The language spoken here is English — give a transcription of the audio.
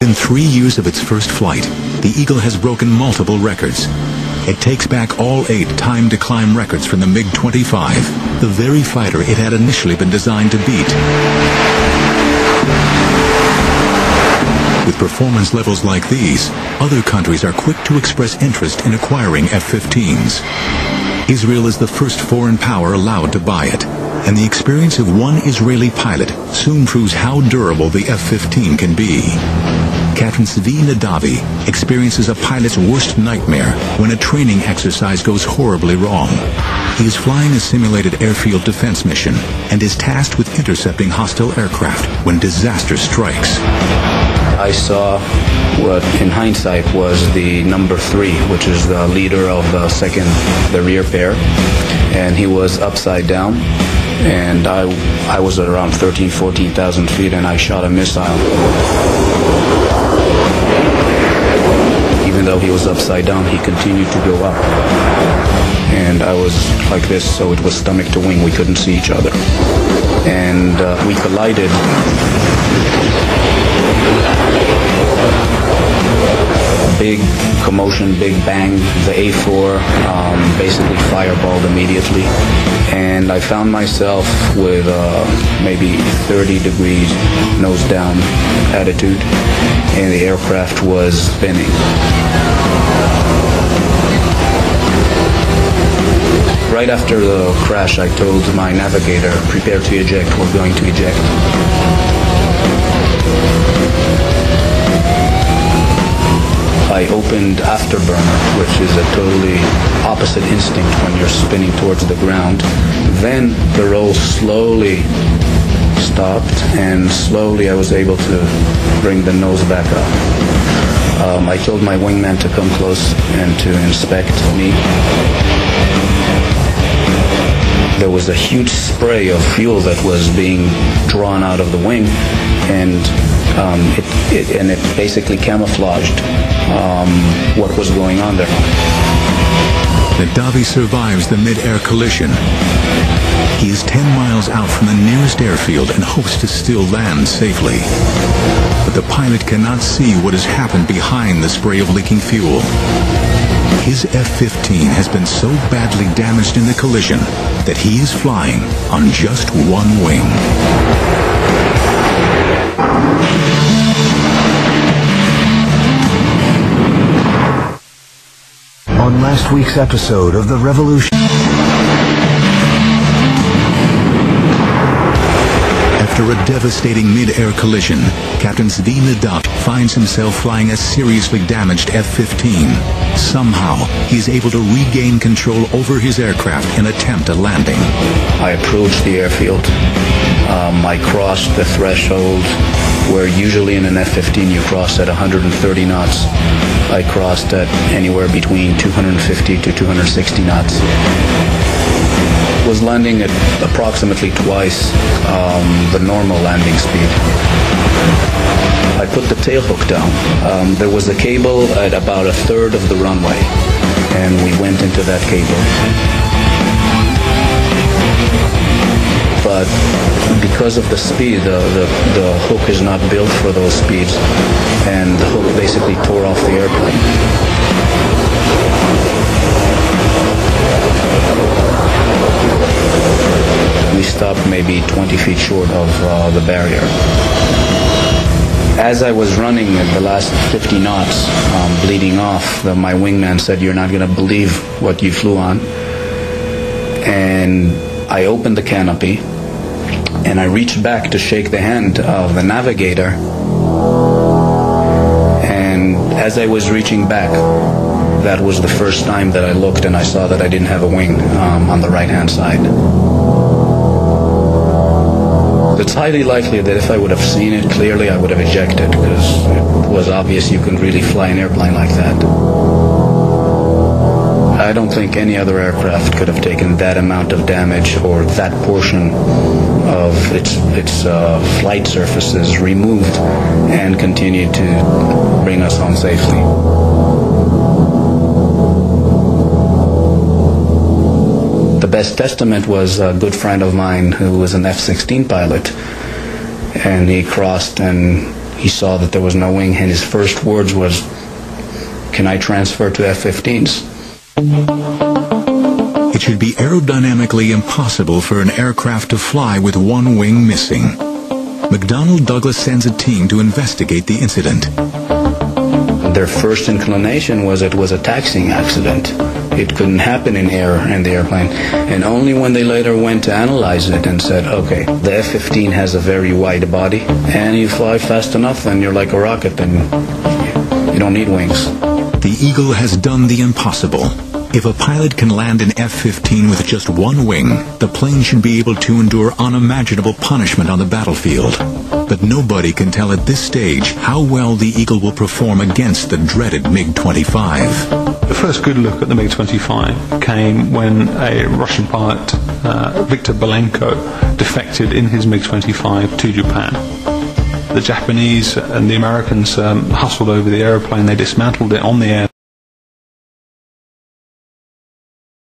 In 3 years of its first flight, the Eagle has broken multiple records. It takes back all 8 time-to-climb records from the MiG-25, the very fighter it had initially been designed to beat. With performance levels like these, other countries are quick to express interest in acquiring F-15s. Israel is the first foreign power allowed to buy it, and the experience of one Israeli pilot soon proves how durable the F-15 can be. Captain Zvi Nadavi experiences a pilot's worst nightmare when a training exercise goes horribly wrong. He is flying a simulated airfield defense mission and is tasked with intercepting hostile aircraft when disaster strikes. I saw what in hindsight was the number 3, which is the leader of the rear pair, and he was upside down, and I was at around 14,000 feet, and I shot a missile. Even though he was upside down, he continued to go up. And I was like this, so it was stomach to wing. We couldn't see each other. And we collided. Big commotion, big bang. The A4 basically fireballed immediately. And I found myself with maybe 30 degrees nose down attitude, and the aircraft was spinning. Right after the crash, I told my navigator, prepare to eject, we're going to eject. I opened afterburner, which is a totally opposite instinct when you're spinning towards the ground. Then the roll slowly stopped, and slowly I was able to bring the nose back up. I told my wingman to come close and to inspect me. There was a huge spray of fuel that was being drawn out of the wing, and it basically camouflaged what was going on there. Nadavi survives the mid-air collision. He is 10 miles out from the nearest airfield and hopes to still land safely. But the pilot cannot see what has happened behind the spray of leaking fuel. His F-15 has been so badly damaged in the collision that he is flying on just one wing. On last week's episode of The Revolution. After a devastating mid-air collision, Captain Zvi Nadavi finds himself flying a seriously damaged F-15. Somehow, he is able to regain control over his aircraft and attempt a landing. I approached the airfield. I crossed the threshold where usually in an F-15 you cross at 130 knots. I crossed at anywhere between 250 to 260 knots. Was landing at approximately twice the normal landing speed. I put the tail hook down. There was a cable at about a third of the runway, and we went into that cable. But because of the speed, the hook is not built for those speeds, and the hook basically tore off the airplane. We stopped maybe 20 feet short of the barrier. As I was running at the last 50 knots, bleeding off, my wingman said, "You're not going to believe what you flew on." And I opened the canopy, and I reached back to shake the hand of the navigator. And as I was reaching back, that was the first time that I looked and I saw that I didn't have a wing on the right-hand side. It's highly likely that if I would have seen it clearly, I would have ejected, because it was obvious you couldn't really fly an airplane like that. I don't think any other aircraft could have taken that amount of damage, or that portion of its flight surfaces removed and continued to bring us home safely. The best testament was a good friend of mine who was an F-16 pilot, and he crossed and he saw that there was no wing, and his first words was, "Can I transfer to F-15s?" It should be aerodynamically impossible for an aircraft to fly with one wing missing. McDonnell Douglas sends a team to investigate the incident. Their first inclination was it was a taxiing accident. It couldn't happen in air in the airplane. And only when they later went to analyze it and said, okay, the F-15 has a very wide body, and you fly fast enough, then you're like a rocket, then you don't need wings. The Eagle has done the impossible. If a pilot can land an F-15 with just one wing, the plane should be able to endure unimaginable punishment on the battlefield. But nobody can tell at this stage how well the Eagle will perform against the dreaded MiG-25. The first good look at the MiG-25 came when a Russian pilot, Viktor Belenko, defected in his MiG-25 to Japan. The Japanese and the Americans hustled over the aeroplane. They dismantled it on the air.